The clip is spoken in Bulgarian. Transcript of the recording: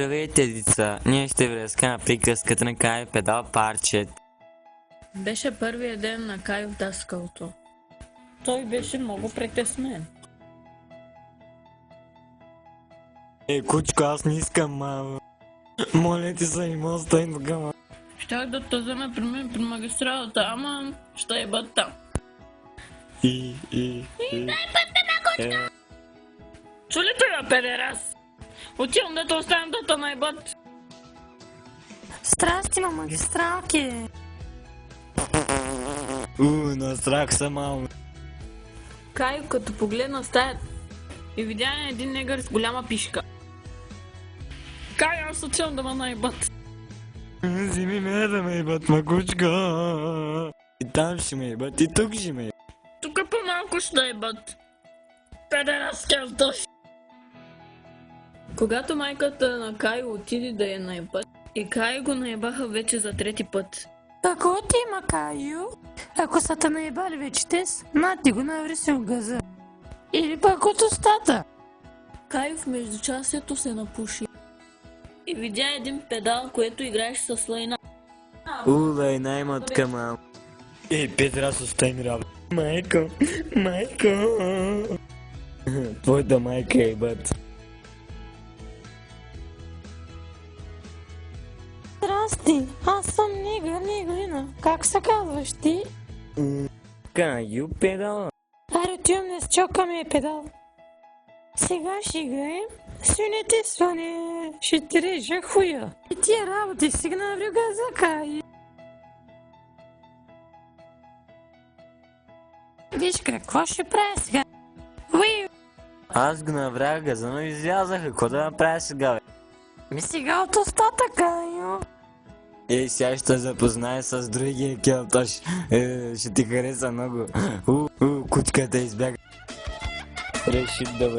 Здравейте, деца! Ние ще ви разкажем приказката на Кай Педал парчет. Беше първият ден на Кай в даскалото. Той беше много притеснен. Кучко, аз не искам, мамо. Моля ти се, има остань тогава. Щях да те вземе при мен при магистралата, ама ще ебат там. Дай пътте на кучка! Чули ли, педерас? Отивам да те оставям да те наебат. Страсти на магистралки. На страх съм, мамо. Кай, като погледна стаята и видя един негър с голяма пишка. Кай, аз отивам да ме наебат. Вземи ме да ме ебат, макучка. И там ще ме ебат, и тук ще ме ебат. Тук по-малко ще ебат. Педерас келтош. Когато майката на Кай отиде да я наебат, и Кай го наебаха вече за трети път. Какво ти има, Кайо? Ако са те наебали вече тез, ти го навриси в газа. Или пък от устата. Кай в междучасието се напуши и видя един педал, което играеше с лайна. Лайна има отка, мамо. Петрас, остай работа. Майко. Твоята майка е ебат. Здрасти, аз съм Нига. Как се казваш ти? Кайо Педал. Аре, отивам да чокаме педал. Сега ще играем свине, ще ти режа хуя. И тия работи сега наври в газа, Кай. Виж какво ще правя сега. Аз го наврях газа, но излязаха. Какво да направя сега, бе? Ми сега от устата, Кайо. Сега ще запознае с другия келтош. Ще ти хареса много. Кучката избяга. Реши да